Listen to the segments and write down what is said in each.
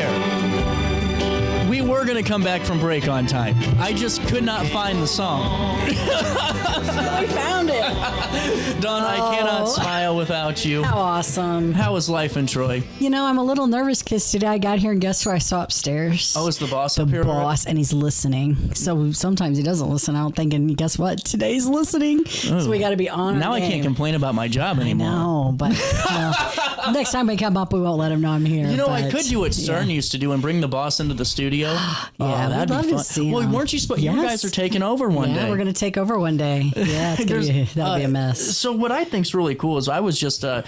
fair. We were going to come back from break on time. I just could not find the song. I found it. Dawn, I cannot smile without you. How awesome. How was life in Troy? You know, I'm a little nervous because today I got here and guess who I saw upstairs? Oh, is the boss the up here? boss, and he's listening. So sometimes he doesn't listen out thinking, guess what? Today's listening. Ooh. So we got to be on Now our I game. can't complain about my job anymore. I know, but next time we come up, we won't let him know I'm here. You know, but, I could do what Stern used to do and bring the boss into the studio. Yeah, that'd we'd love be fun. to see Well, him. weren't you supposed? Yes. You guys are taking over one day. Yeah, we're going to take over one day. Yeah, that'll be a mess. So what I think's really cool is I was just on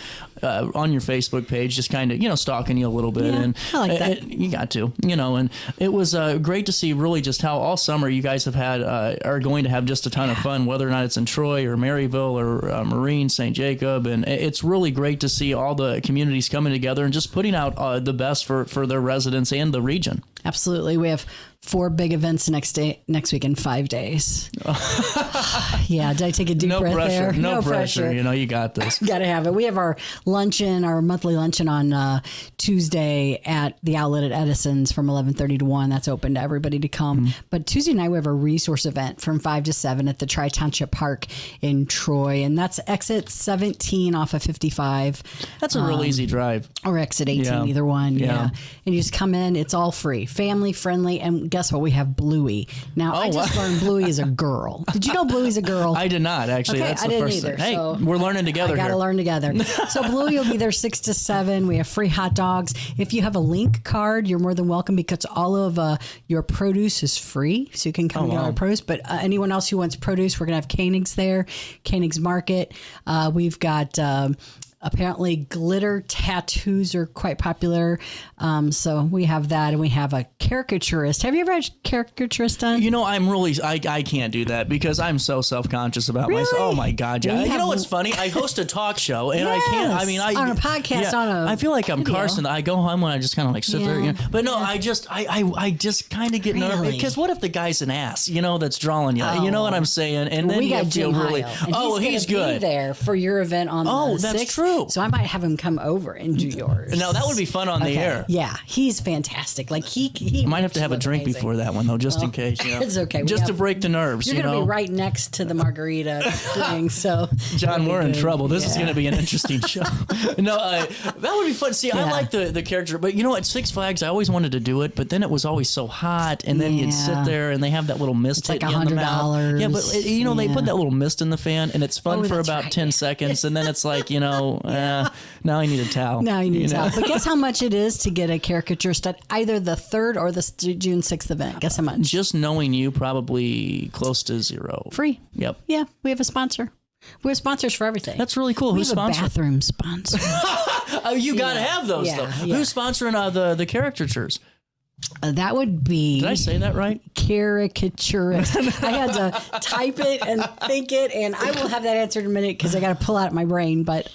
your Facebook page, just kind of stalking you a little bit, Yeah, and I like that. you got to, and it was great to see really just how all summer you guys have had are going to have just a ton of fun, whether or not it's in Troy or Maryville or Marine, St. Jacob, and it's really great to see all the communities coming together and just putting out the best for their residents and the region. Absolutely. We have 4 big events next week in 5 days. Yeah, did I take a deep breath there? No pressure. You got this. Got to have it. We have our monthly luncheon on Tuesday at the outlet at Edison's from 11:30 to 1. That's open to everybody to come. Mm-hmm. But Tuesday night we have a resource event from 5 to 7 at the Tri-Township Park in Troy, and that's exit 17 off of 55. That's a real easy drive. Or exit 18, either one. Yeah. And you just come in. It's all free, family friendly, and guess what? We have Bluey. Now, I just learned Bluey is a girl. Did you know Bluey's a girl? I did not, actually. Okay, That's I the didn't first either. thing. Hey, So we're learning together. I got to here. learn together. So Bluey will be there 6 to 7. We have free hot dogs. If you have a link card, you're more than welcome because all of your produce is free. So you can come and get our produce. But anyone else who wants produce, we're going to have Koenig's there, Koenig's Market. We've got... apparently glitter tattoos are quite popular. So we have that, and we have a caricaturist. Have you ever had a caricaturist done? I'm really, I can't do that because I'm so self-conscious about myself. Oh my God. Yeah. You know what's funny? I host a talk show and I can't, on a podcast, I feel like I'm video. Carson. I go home and I just kind of like sit there, but no, I just kind of get nervous because what if the guy's an ass, that's drawing you, you know what I'm saying? And then we you got feel Jim really, Heil, and he's be good there for your event on the 6th. That's true. So I might have him come over and do yours. Now that would be fun on the air. Yeah, he's fantastic. Like he might have to have a drink before that one though, just in case. It's okay. Just to break the nerves. You're going to be right next to the margarita thing. So John, we're in trouble. This is going to be an interesting show. No, that would be fun. See, I like the character, but at Six Flags, I always wanted to do it, but then it was always so hot, and then you'd sit there, and they have that little mist. It's like $100. Yeah, but they put that little mist in the fan, and it's fun for about 10 seconds, and then it's like, now I need a towel. Now you need a towel. But guess how much it is to get a caricaturist at either the 3rd or the June 6th event? Guess how much? Just knowing you, probably close to zero. Free. Yep. Yeah, we have a sponsor. We have sponsors for everything. That's really cool. Who's sponsoring? We have a bathroom sponsor. Oh, you got to have those, though. Yeah. Who's sponsoring the caricatures? That would be... Did I say that right? Caricaturist. I had to type it and think it, and I will have that answered in a minute because I got to pull out my brain. But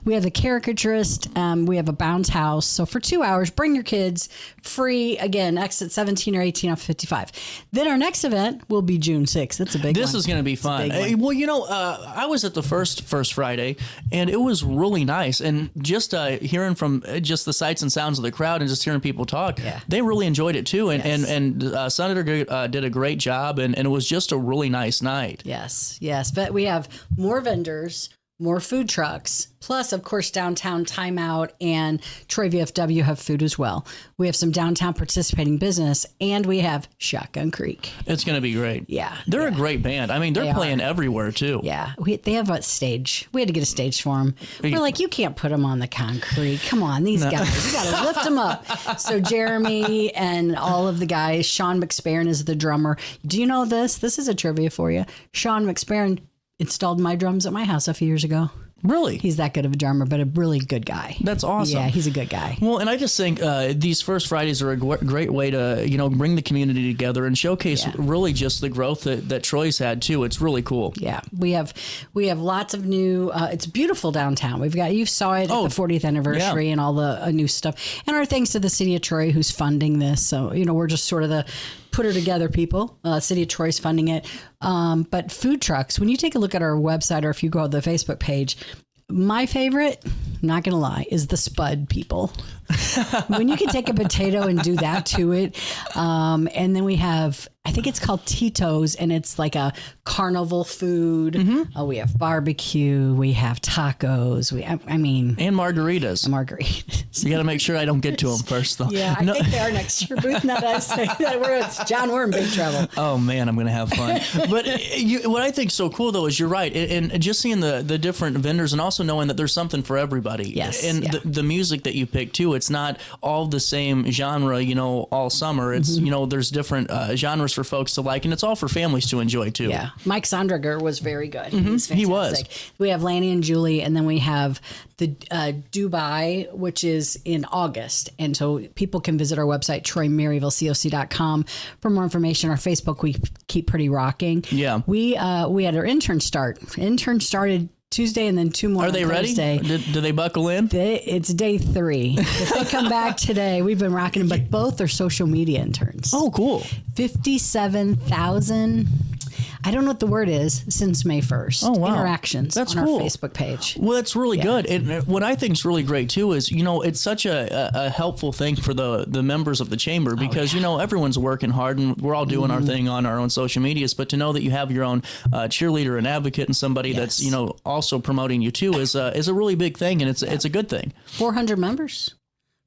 we have the caricaturist. We have a bounce house. So for 2 hours, bring your kids free. Again, exit 17 or 18 off 55. Then our next event will be June 6th. That's a big one. This is going to be fun. Well, I was at the first Friday, and it was really nice. And just hearing from just the sights and sounds of the crowd and just hearing people talk, they really enjoyed it too. And Senator did a great job, and it was just a really nice night. Yes. But we have more vendors, more food trucks, plus, of course, downtown Timeout and Troy VFW have food as well. We have some downtown participating business, and we have Shotgun Creek. It's going to be great. Yeah. They're a great band. I mean, they're playing everywhere, too. Yeah. They have a stage. We had to get a stage for them. We're like, you can't put them on the concrete. Come on, these guys. You got to lift them up. So Jeremy and all of the guys, Sean McSparron is the drummer. Do you know this? This is a trivia for you. Sean McSparron installed my drums at my house a few years ago. Really? He's that good of a drummer, but a really good guy. That's awesome. Yeah, he's a good guy. Well, and I just think these First Fridays are a great way to, bring the community together and showcase really just the growth that Troy's had, too. It's really cool. Yeah, we have lots of new, it's beautiful downtown. You saw it at the 40th anniversary and all the new stuff. And our thanks to the city of Troy who's funding this. So, we're just sort of the put her together people. City of Troy's funding it. But food trucks, when you take a look at our website or if you go to the Facebook page, my favorite, not going to lie, is the spud people. When you can take a potato and do that to it. And then we have, I think it's called Tito's, and it's like a carnival food. We have barbecue, we have tacos, and margaritas. You got to make sure I don't get to them first, though. Yeah, I think they are next to your booth. Now that I say that, John, we're in big trouble. Oh man, I'm going to have fun. But what I think is so cool, though, is you're right, and just seeing the different vendors, and also knowing that there's something for everybody. Yes, and the music that you pick too. It's not all the same genre, all summer. It's there's different genres for folks to like, and it's all for families to enjoy too. Yeah, Mike Sondrager was very good. He's fantastic. He was. We have Lanny and Julie, and then we have the Dubai, which is in August. And so people can visit our website, TroyMaryvilleCoc.com, for more information. Our Facebook, we keep pretty rocking. Yeah. We had our intern start. Intern started Tuesday and then 2 more. Are they ready? Do they buckle in? It's day 3. If they come back today, we've been rocking them, but both are social media interns. Oh, cool. 57,000. I don't know what the word is since May 1st. Oh, wow. Interactions on cool. our Facebook page. Well, that's really good. And what I think is really great, too, is, it's such a helpful thing for the members of the chamber because, everyone's working hard and we're all doing our thing on our own social medias. But to know that you have your own cheerleader and advocate and somebody that's, also promoting you, too, is a really big thing. And it's a good thing. 400 members.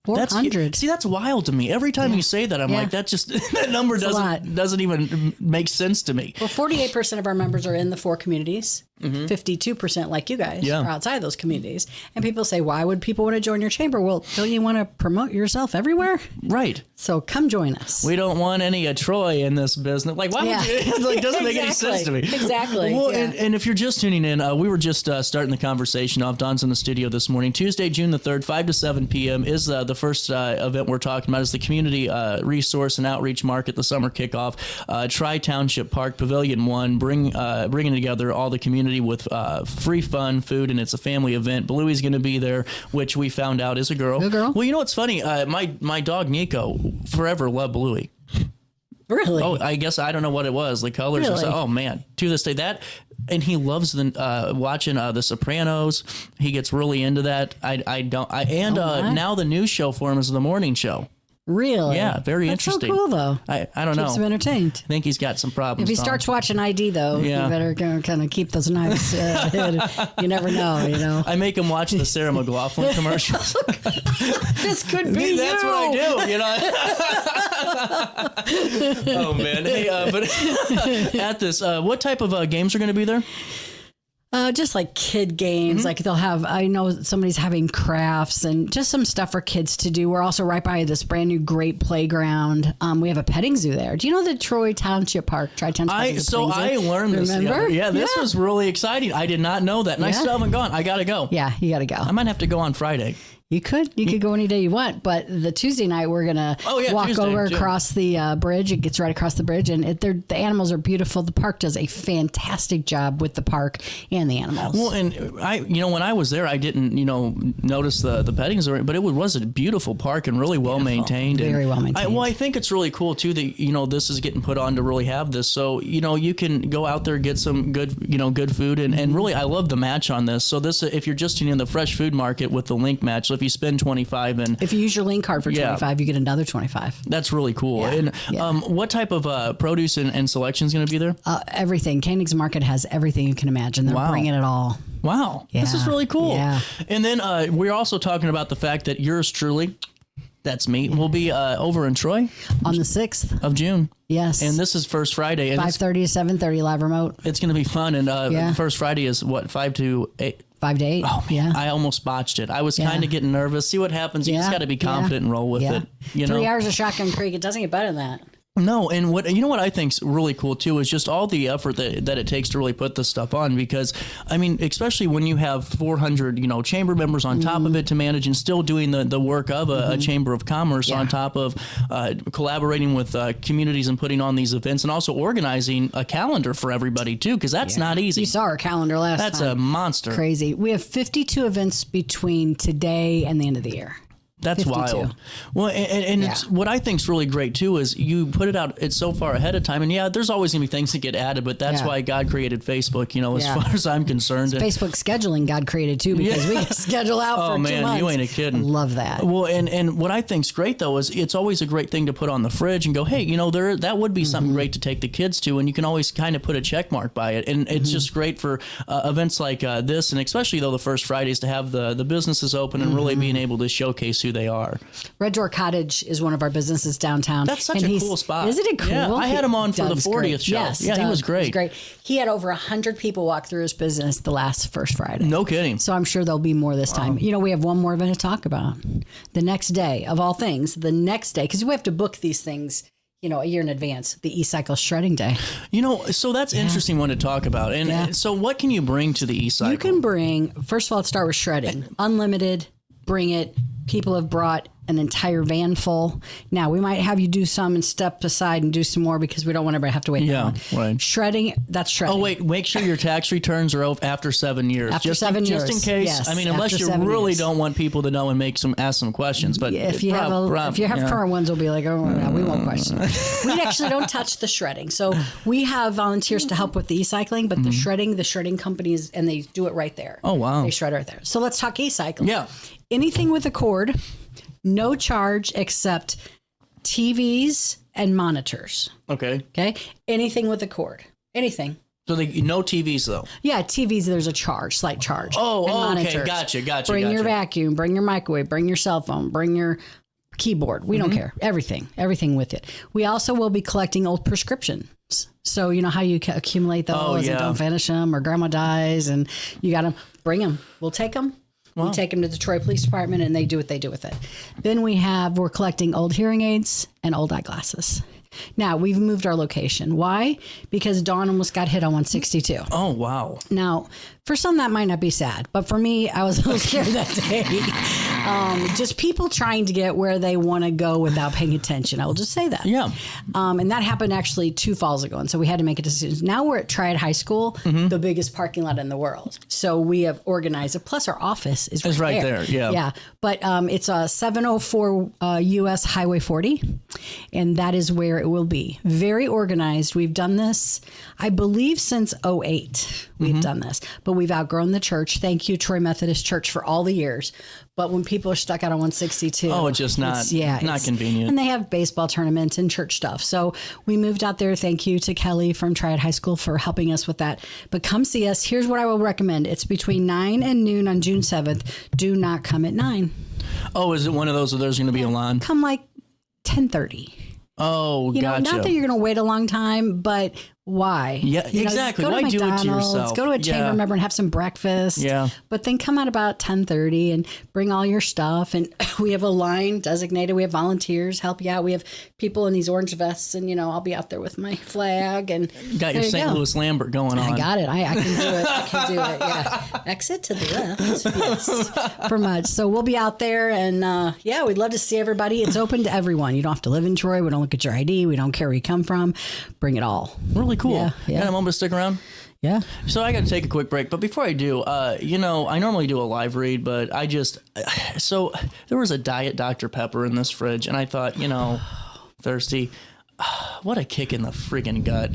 400. That's wild to me. Every time you say that, I'm like, that number doesn't even make sense to me. Well, 48% of our members are in the 4 communities. 52%, like you guys, are outside those communities. And people say, why would people want to join your chamber? Well, don't you want to promote yourself everywhere? Right. So come join us. We don't want any Troy in this business. Like, why would you? It doesn't make any sense to me. Exactly. Well, and if you're just tuning in, we were just starting the conversation off. Don's in the studio this morning. Tuesday, June the 3rd, 5 to 7 p.m. is the first event we're talking about is the Community Resource and Outreach Market, the summer kickoff. Tri-Township Park, Pavilion 1, bringing together all the community with free fun, food, and it's a family event. Bluey's going to be there, which we found out is a girl. A girl? Well, what's funny? My dog, Nico, forever loved Bluey. Really? Oh, I guess I don't know what it was. The colors. Really? Oh man, to this day and he loves watching The Sopranos. He gets really into that. Now the news show for him is the morning show. Really? Yeah, very That's interesting. So cool, though. I don't know. Keeps him entertained. I think he's got some problems. If he starts watching ID, though, you better kind of keep those knives hid. You never know, I make him watch the Sarah McLachlan commercials. This could be That's what I do, Oh, man. Hey, but at this, what type of games are going to be there? Just like kid games, like they'll have, I know somebody's having crafts and just some stuff for kids to do. We're also right by this brand new great playground. We have a petting zoo there. Do you know the Troy Township Park? I learned this. Remember? This was really exciting. I did not know that. And I still haven't gone. I got to go. Yeah, you got to go. I might have to go on Friday. You could go any day you want, but the Tuesday night we're gonna walk across the bridge. It gets right across the bridge, and the animals are beautiful. The park does a fantastic job with the park and the animals. Well, and when I was there, I didn't notice the petting zoo, but it was a beautiful park and really well maintained. Very well maintained. I think it's really cool too that this is getting put on to really have this. So you can go out there, get some good food, and really I love the match on this. So this, if you're just in the fresh food market with the link match, so if you spend 25 and if you use your link card for 25, you get another 25. That's really cool. And what type of produce and selection is going to be there? Everything. Koenig's Market has everything you can imagine. They're bringing it all. Wow. Yeah. This is really cool. Yeah. And then we're also talking about the fact that yours truly, that's me, will be over in Troy on the 6th of June. Yes. And this is first Friday. And 5:30 to 7:30 live remote. It's going to be fun. And first Friday is what, 5 to 8? 5 to 8. Oh, man. I almost botched it. I was kind of getting nervous. See what happens. You just got to be confident and roll with it. 3 hours of Shotgun Creek. It doesn't get better than that. No, and what I think is really cool too is just all the effort that it takes to really put this stuff on, because I mean, especially when you have 400 chamber members on top of it to manage, and still doing the work of a chamber of commerce on top of collaborating with communities and putting on these events, and also organizing a calendar for everybody too, because that's not easy. You saw our calendar last time. That's a monster. Crazy. We have 52 events between today and the end of the year. That's 52. wild. Well, and it's what I think's really great too is you put it out. It's so far ahead of time, and there's always gonna be things that get added, but that's why God created Facebook. As far as I'm concerned, Facebook scheduling God created too, because we can schedule out for 2 months. Oh man, you ain't a kidding. Love that. Well, and what I think's great though is it's always a great thing to put on the fridge and go, hey, that would be something great to take the kids to, and you can always kind of put a check mark by it, and it's just great for events like this, and especially though the first Fridays to have the businesses open and really being able to showcase who they are. Red Door Cottage is one of our businesses downtown. That's such a cool spot. Isn't it cool? Yeah, I had him on for the 40th great. show. Yes, yeah, he was great. He's great. He had over 100 people walk through his business the last first Friday. No kidding. So I'm sure there'll be more this time. We have one more event to talk about. The next day, of all things, because we have to book these things a year in advance, the E-Cycle Shredding Day. So that's an interesting one to talk about. And so what can you bring to the E-Cycle? You can bring, first of all, let's start with shredding. Unlimited, bring it. People have brought an entire van full. Now, we might have you do some and step aside and do some more because we don't want everybody to have to wait that long. Right. Shredding, that's shredding. Oh, wait, make sure your tax returns are after 7 years. After 7 years. Just in case. Yes, I mean, unless you really don't want people to know and ask some questions. But if you have current ones, we'll be like, oh, no, we won't question. We actually don't touch the shredding. So we have volunteers to help with the e-cycling, but the shredding companies, and they do it right there. Oh, wow. They shred right there. So let's talk e-cycling. Yeah. Anything with a cord, no charge except TVs and monitors. Okay. Anything with a cord. Anything. So no TVs though. Yeah, TVs. There's a slight charge. Okay, gotcha. Bring your vacuum. Bring your microwave. Bring your cell phone. Bring your keyboard. We don't care. Everything with it. We also will be collecting old prescriptions. So you know how you accumulate those and don't finish them, or grandma dies and you got them. Bring them. We'll take them. Wow. We take them to the Troy Police Department and they do what they do with it. Then we're collecting old hearing aids and old eyeglasses. Now, we've moved our location. Why? Because Dawn almost got hit on 162. Oh, wow. Now, for some, that might not be sad. But for me, I was a little scared that day. Just people trying to get where they want to go without paying attention. I will just say that. Yeah. And that happened actually 2 falls ago. And so we had to make a decision. Now we're at Triad High School, the biggest parking lot in the world. So we have organized it. Plus, our office is right there. Yeah. Yeah. But it's 704 US Highway 40. And that is where it will be. Very organized. We've done this, I believe, since 2008. We've done this. But we've outgrown the church. Thank you, Troy Methodist Church, for all the years. But when people are stuck out on 162, it's just not convenient. And they have baseball tournaments and church stuff. So we moved out there. Thank you to Kelly from Triad High School for helping us with that. But come see us. Here's what I will recommend. It's between 9 and noon on June 7th. Do not come at 9. Oh, is it one of those where there's going to be a line? Come like 10:30. Oh, gotcha. Not that you're going to wait a long time, but why? Yeah, exactly. Why do it to yourself? Go to a chamber member and have some breakfast. Yeah. But then come out about 10:30 and bring all your stuff. And we have a line designated. We have volunteers help you out. We have people in these orange vests, and I'll be out there with my flag and got your St. Louis Lambert going on. I got it. I can do it. I can do it. Yeah. Exit to the left. Yes. For much. So we'll be out there, and we'd love to see everybody. It's open to everyone. You don't have to live in Troy. We don't look at your ID. We don't care where you come from. Bring it all. Really cool. Yeah. Got a moment to stick around? Yeah. So I got to take a quick break. But before I do, I normally do a live read, but so there was a Diet Dr. Pepper in this fridge, and I thought, thirsty. What a kick in the friggin' gut,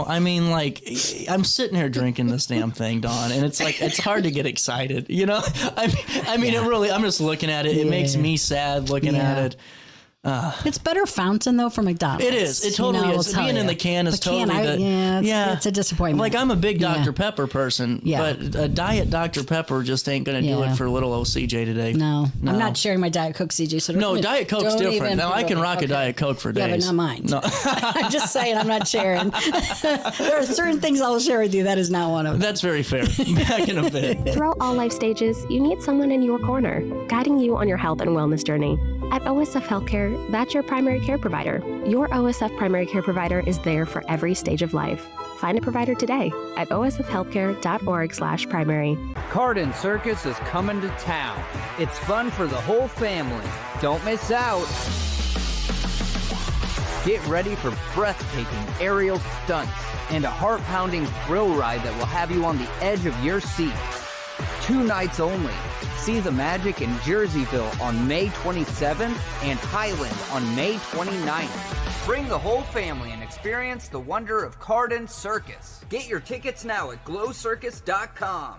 I mean, like, I'm sitting here drinking this damn thing, Dawn, and it's like, it's hard to get excited, I mean, it really, I'm just looking at it. It makes me sad looking at it. It's better fountain though from McDonald's. It is. It totally is. Being in the can is it's a disappointment. Like, I'm a big Dr. Pepper person, but a Diet Dr. Pepper just ain't going to do it for little old CJ today. No. I'm not sharing my Diet Coke, CJ. So Diet Coke's different. Now I can rock a Diet Coke for days. Yeah, but not mine. No. I'm just saying, I'm not sharing. There are certain things I'll share with you. That is not one of them. That's very fair. Back in a bit. Throughout all life stages, you need someone in your corner, guiding you on your health and wellness journey. At OSF Healthcare, that's your primary care provider. Your OSF primary care provider is there for every stage of life. Find a provider today at osfhealthcare.org/primary. Cardin Circus is coming to town. It's fun for the whole family. Don't miss out. Get ready for breathtaking aerial stunts and a heart-pounding thrill ride that will have you on the edge of your seat. 2 nights only. See the magic in Jerseyville on May 27th and Highland on May 29th. Bring the whole family and experience the wonder of Carden Circus. Get your tickets now at glowcircus.com.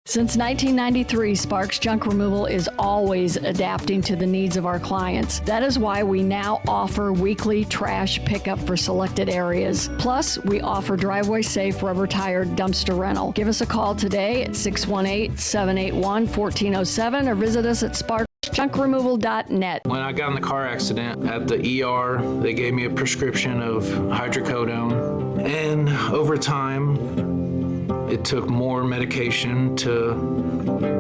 Since 1993, Sparks Junk Removal is always adapting to the needs of our clients. That is why we now offer weekly trash pickup for selected areas. Plus, we offer driveway-safe rubber-tired dumpster rental. Give us a call today at 618-781-1407 or visit us at sparksjunkremoval.net. When I got in the car accident at the ER, they gave me a prescription of hydrocodone, and over time, it took more medication to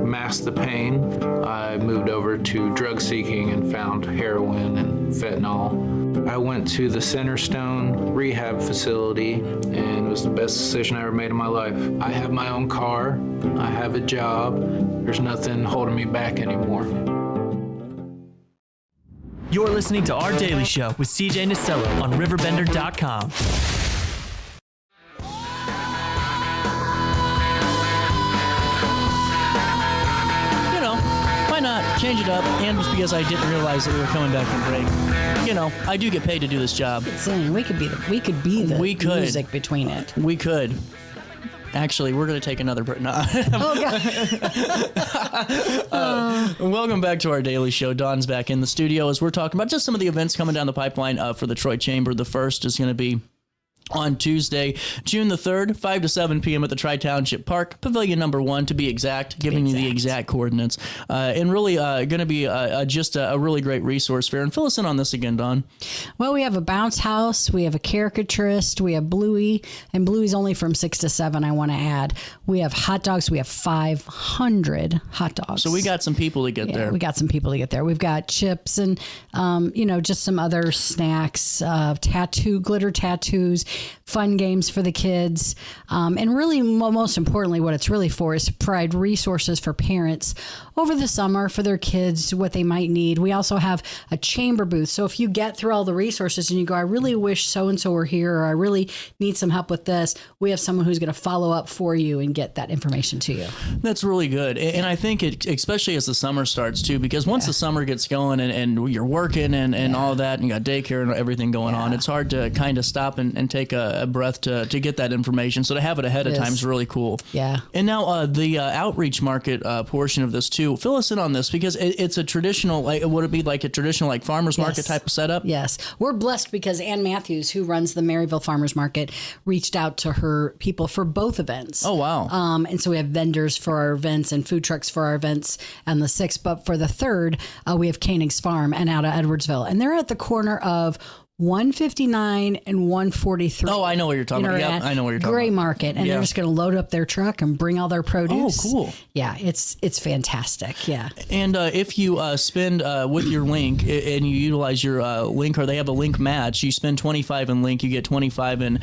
mask the pain. I moved over to drug seeking and found heroin and fentanyl. I went to the Centerstone rehab facility, and it was the best decision I ever made in my life. I have my own car. I have a job. There's nothing holding me back anymore. You're listening to Our Daily Show with CJ Nasello on RiverBender.com. Change it up, and just because I didn't realize that we were coming back from break. You know, I do get paid to do this job. We could be the music between it. We could. Actually, we're going to take another break. No. Oh, God. Welcome back to Our Daily Show. Don's back in the studio as we're talking about just some of the events coming down the pipeline for the Troy Chamber. The first is going to be on Tuesday, June the 3rd, 5 to 7 p.m. at the Tri-Township Park, Pavilion number 1 to be exact, giving you the exact coordinates. And really going to be just a really great resource fair. And fill us in on this again, Dawn. Well, we have a bounce house, we have a caricaturist, we have Bluey, and Bluey's only from 6 to 7, I want to add. We have hot dogs, we have 500 hot dogs. So we got some people to get there. We got some people to get there. We've got chips and, just some other snacks, glitter tattoos, fun games for the kids. And really, most importantly, what it's really for is to provide resources for parents over the summer for their kids, what they might need. We also have a chamber booth. So if you get through all the resources and you go, I really wish so-and-so were here, or I really need some help with this, we have someone who's going to follow up for you and get that information to you. That's really good. And I think it, especially as the summer starts too, because once the summer gets going and you're working and all that, and you got daycare and everything going on, it's hard to kind of stop and take a breath to get that information. So to have it ahead of time is really cool. Yeah. And now the outreach market portion of this too. Fill us in on this, because it's a traditional, would it be like a traditional farmers market type of setup? Yes. We're blessed because Ann Matthews, who runs the Maryville Farmers Market, reached out to her people for both events. Oh, wow. And so we have vendors for our events and food trucks for our events on the 6th. But for the 3rd, we have Koenig's Farm and out of Edwardsville. And they're at the corner of 159 and 143. Oh, I know what you're talking about. Yep, I know what you're talking Gray about. Market. And they're just going to load up their truck and bring all their produce. Oh, cool. Yeah, it's fantastic. Yeah. And if you spend with your link and you utilize your link, or they have a link match, you spend 25 in link, you get 25 in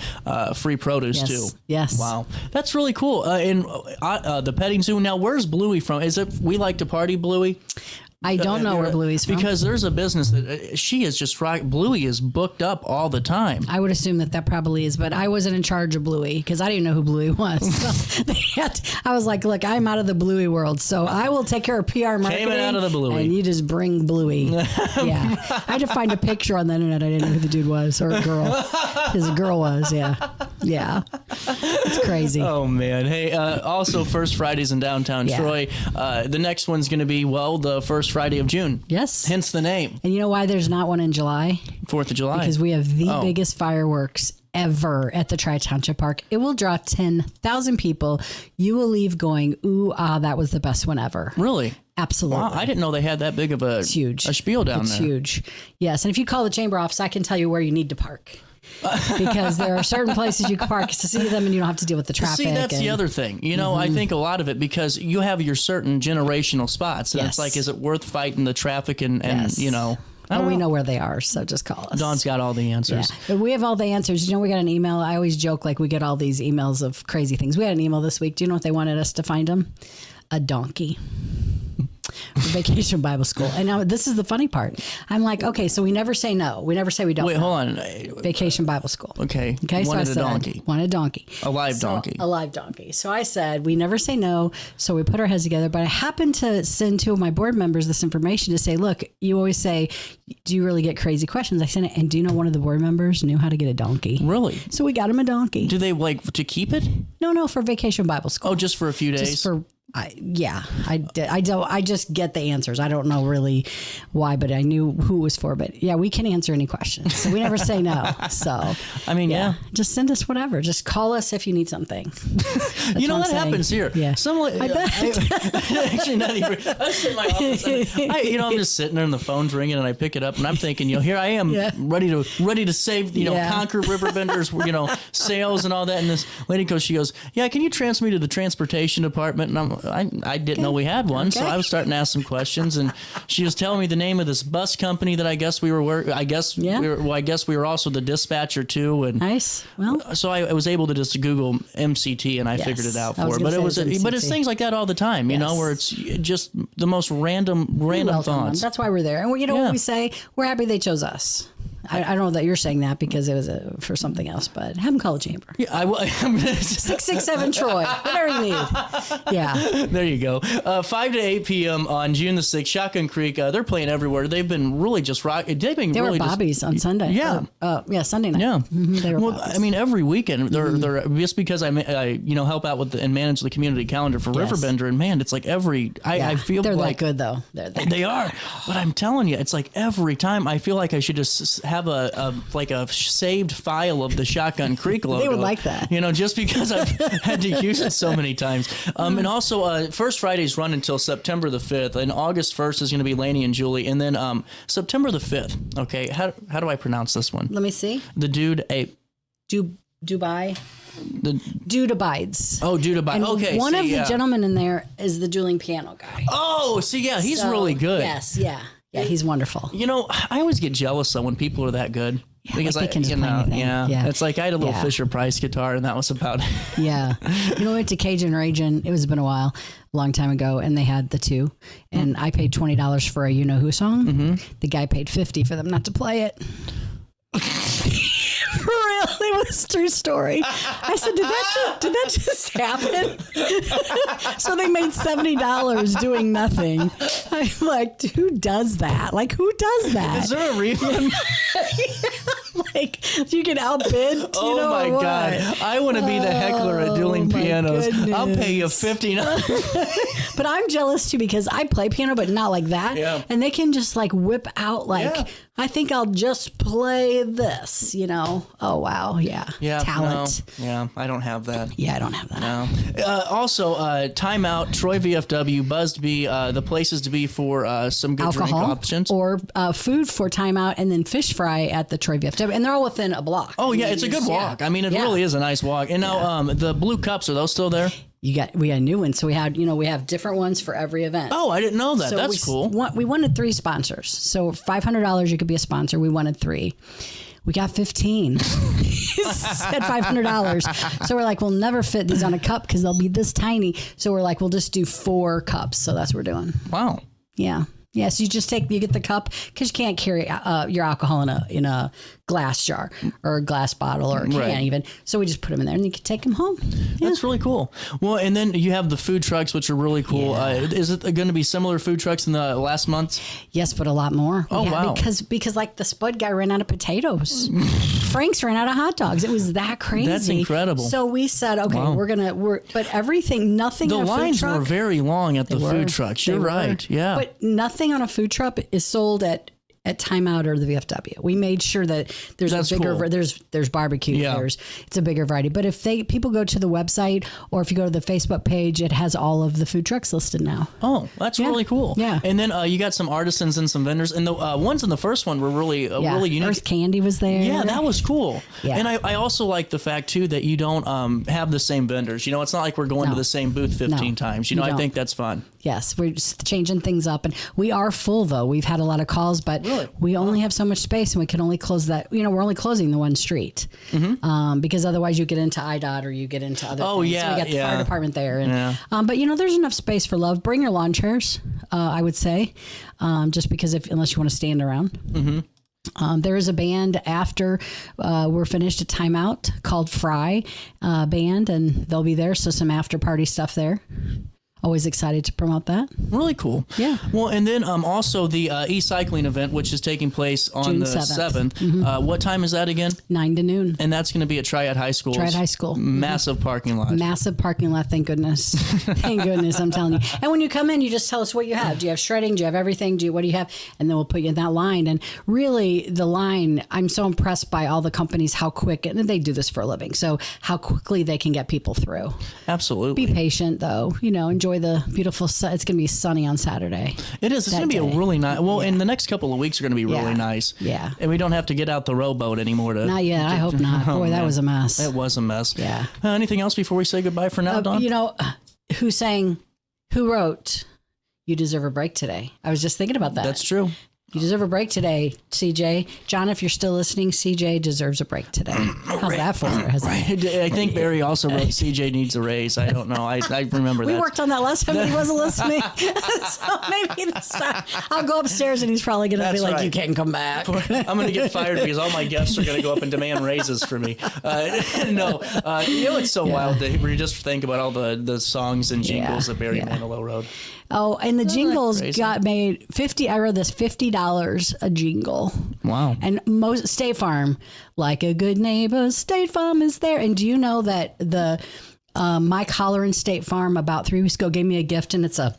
free produce too. Yes. Wow. That's really cool. And the petting zoo. Now, where's Bluey from? Is it We Like to Party Bluey? I don't know where Bluey's from. Because there's a business that she is just right. Bluey is booked up all the time. I would assume that probably is, but I wasn't in charge of Bluey because I didn't know who Bluey was. So I was like, look, I'm out of the Bluey world, so I will take care of PR marketing. Came out of the Bluey. And you just bring Bluey. Yeah. I had to find a picture on the internet. I didn't know who the dude was or a girl. His girl was, yeah. Yeah. It's crazy. Oh, man. Hey, also First Fridays in downtown Troy. The next one's going to be, the first Friday of June. Yes. Hence the name. And you know why there's not one in July? 4th of July. Because we have the biggest fireworks ever at the Tri-Township Park. It will draw 10,000 people. You will leave going, ooh, that was the best one ever. Really? Absolutely. Wow, I didn't know they had that big of a spiel down there. It's huge. Yes. And if you call the chamber office, I can tell you where you need to park. Because there are certain places you can park to see them and you don't have to deal with the traffic. See, that's the other thing. You know, I think a lot of it, because you have your certain generational spots. And it's like, is it worth fighting the traffic and you know. We know where they are, so just call us. Dawn's got all the answers. Yeah. But we have all the answers. You know, we got an email. I always joke like we get all these emails of crazy things. We had an email this week. Do you know what they wanted us to find them? A donkey. Vacation Bible School. And now this is the funny part. I'm like, okay, so we never say no. We never say we don't. Wait, hold on. Vacation Bible School. Okay. So I said, donkey. Want a donkey. A live donkey. A live donkey. So I said, we never say no. So we put our heads together. But I happened to send 2 of my board members this information to say, look, you always say, do you really get crazy questions? I sent it. And do you know one of the board members knew how to get a donkey? Really? So we got him a donkey. Do they like to keep it? No, for Vacation Bible School. Oh, just for a few days? Just for... I just get the answers. I don't know really why, but I knew who it was for. But yeah, we can answer any questions. So we never say no. So I mean, yeah. Just send us whatever. Just call us if you need something. You know what happens here? Yeah. I bet. Actually, not even. I sit in my office. I'm just sitting there and the phone's ringing and I pick it up and I'm thinking, here I am ready to save, conquer Riverbender's, sales and all that. And this lady goes, can you transfer me to the transportation department? And I didn't know we had one, so I was starting to ask some questions, and she was telling me the name of this bus company that I guess we were. I guess we were also the dispatcher too. And nice. Well, so I was able to just Google MCT and I figured it out for her. But it's things like that all the time, where it's just the most random thoughts. That's why we're there, and what we say, we're happy they chose us. I don't know that you're saying that because it was for something else, but have them call the chamber. Yeah, I will. 667 Troy, whatever you need. Yeah. There you go. 5 to 8 p.m. on June the 6th, Shotgun Creek. They're playing everywhere. They've been really just rocking. They were Bobby's on Sunday. Yeah. Sunday night. Yeah. Mm-hmm, they were Bobby's. I mean, every weekend they're just because I help out with and manage the community calendar for Riverbender, and man, it's like I feel they're like that good though. They are. But I'm telling you, it's like every time I feel like I should just have a saved file of the Shotgun Creek logo. They would like that. Just because I've had to use it so many times. And also, First Fridays run until September the 5th, and August 1st is going to be Laney and Julie, and then September the 5th. Okay, how do I pronounce this one? Let me see. The Dude Ape. Dubai. Dude Abides. Oh, Dude Abides. Okay. One of the gentlemen in there is the dueling piano guy. Oh, he's really good. Yes, yeah. Yeah, he's wonderful. I always get jealous though when people are that good. Yeah, because like they can just play anything. Yeah. It's like I had a little Fisher Price guitar and that was about it. Yeah. We went to Cajun Ragin. It was been a while, a long time ago, and they had the 2. And I paid $20 for a You-Know-Who song. Mm-hmm. The guy paid $50 for them not to play it. For real, it was a true story. I said, did that just happen? So they made $70 doing nothing. I'm like, who does that? Like, who does that? Is there a refund? Like, you can outbid. Oh my God. I want to be the heckler at dueling pianos. Goodness. I'll pay you $50. But I'm jealous too because I play piano, but not like that. Yeah. And they can just like whip out I think I'll just play this, Oh, wow. Yeah. Talent. No. Yeah. I don't have that. Yeah, I don't have that. No. Also, Timeout, Troy VFW, Buzzed Bee, the places to be for some good drink options. Or food for Timeout, and then fish fry at the Troy VFW. And they're all within a block. Oh, yeah. It's a good walk. I mean, it really is a nice walk. And now the blue cups, are those still there? We got new ones. So we had, we have different ones for every event. Oh, I didn't know that. So that's cool. We wanted 3 sponsors. So $500, you could be a sponsor. We wanted 3. We got 15 at $500. So we're like, we'll never fit these on a cup because they'll be this tiny. So we're like, we'll just do 4 cups. So that's what we're doing. Wow. Yeah. Yeah, so you get the cup because you can't carry your alcohol in a glass jar or a glass bottle or a can even. So we just put them in there and you can take them home. That's really cool. Well, and then you have the food trucks, which are really cool. Is it going to be similar food trucks in the last months? Yes, but a lot more. Oh, wow. Because like the Spud guy ran out of potatoes. Frank's ran out of hot dogs. It was that crazy. That's incredible. So we said, okay, but nothing The on a food lines truck. were very long at the food trucks. You're right. Yeah. But nothing on a food truck is sold at Time Out or the VFW. We made sure that there's That's a bigger cool. there's barbecue. It's a bigger variety. But if people go to the website or if you go to the Facebook page, it has all of the food trucks listed now. Oh, that's really cool. Yeah. And then you got some artisans and some vendors, and the ones in the first one were really unique. Earth Candy was there. Yeah, that was cool. Yeah. And I also like the fact too that you don't have the same vendors. You know, it's not like we're going to the same booth 15 times. You know, I think that's fun. Yes, we're just changing things up, and we are full though. We've had a lot of calls, but we only have so much space, and we can only close that. You know, we're only closing the one street because otherwise you get into IDOT or you get into other. Oh things. yeah, so we got the fire department there, and but you know, there's enough space for love. Bring your lawn chairs, I would say, just because unless you want to stand around. There is a band after we're finished at Time Out called Fry Band, and they'll be there. So some after party stuff there. Always excited to promote that. Really cool. Yeah. Well, and then also the e-cycling event, which is taking place on June the 7th. What time is that again? 9 to noon. And that's going to be at Triad High School. Triad High School. Massive parking lot. Massive parking lot, thank goodness. Thank goodness, I'm telling you. And when you come in, you just tell us what you have. Do you have shredding? Do you have everything? What do you have? And then we'll put you in that line. And really, the line, I'm so impressed by all the companies, how quick, and they do this for a living, so how quickly they can get people through. Absolutely. Be patient, though. You know, enjoy the beautiful it's going to be sunny on Saturday. It is. It's going to be a really nice. Well, and the next couple of weeks are going to be really nice. Yeah. And we don't have to get out the rowboat anymore. Not yet. I hope not. Boy, that was a mess. It was a mess. Yeah. Anything else before we say goodbye for now, Dawn? You know, who wrote, "You deserve a break today"? I was just thinking about that. That's true. You deserve a break today, CJ. John, if you're still listening, CJ deserves a break today. How's that for you? I think Barry also wrote CJ needs a raise. I don't know. I remember that. We worked on that last time and he wasn't listening. So maybe this time I'll go upstairs and he's probably going to be like, right. You can't come back. I'm going to get fired because all my guests are going to go up and demand raises for me. You know, it's so wild to just think about all the songs and jingles that Barry Manilow wrote. Oh, and the jingles got made I wrote this $50 a jingle. Wow. And most State Farm, like a good neighbor, State Farm is there. And do you know that the Mike Holler in State Farm about 3 weeks ago gave me a gift, and it's a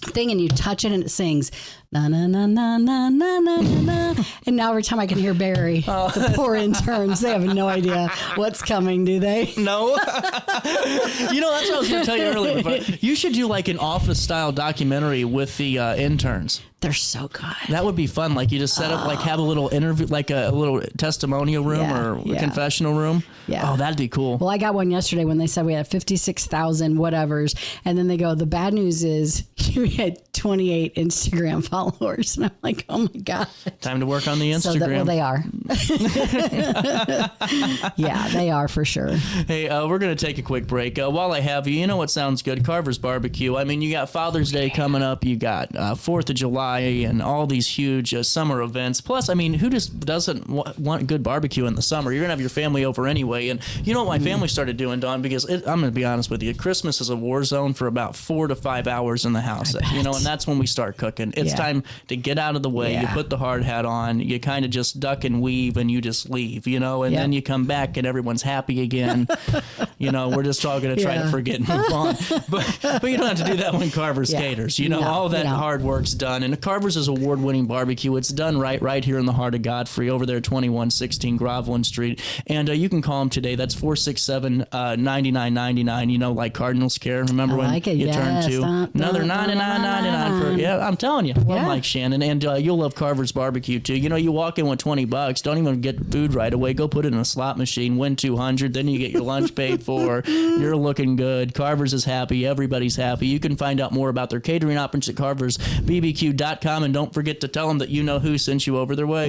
thing, and you touch it and it sings na na na na na na na na. And now every time I can hear Barry, the poor interns, they have no idea what's coming, do they? No. You know, that's what I was going to tell you earlier. But you should do like an office style documentary with the interns. They're so good. That would be fun. Like you just set up, like have a little interview, like a little testimonial room or confessional room. Yeah. Oh, that'd be cool. Well, I got one yesterday when they said we had 56,000 whatevers. And then they go, the bad news is you had 28 Instagram followers. And I'm like, oh my God. Time to work on the Instagram. So they are. Yeah, they are for sure. Hey, we're going to take a quick break. While I have you, you know what sounds good? Carver's Barbecue. I mean, you got Father's Day coming up. You got 4th of July and all these huge summer events. Plus, I mean, who just doesn't want good barbecue in the summer? You're going to have your family over anyway. And you know what my family started doing, Dawn? Because I'm going to be honest with you. Christmas is a war zone for about 4 to 5 hours in the house. You know, and that's when we start cooking. It's time to get out of the way. You put the hard hat on. You kind of just duck and weave and you just leave, you know, and then you come back and everyone's happy again. You know, we're just all going to try to forget and move on. But you don't have to do that when Carver's caters. You know, all that hard work's done. And Carver's is award-winning barbecue. It's done right here in the heart of Godfrey over there, 2116 Groveland Street. And you can call them today. That's 467-9999. You know, like Cardinals Care. Remember when you turned to another $99.99 for? Yeah, I'm telling you. Well, Mike Shannon, and you'll love Carver's Barbecue too. You know, you walk in with $20. Don't even get food right away. Go put it in a slot machine. Win $200. Then you get your lunch paid for. You're looking good. Carver's is happy. Everybody's happy. You can find out more about their catering options at CarversBBQ.com, and don't forget to tell them that you know who sent you over their way.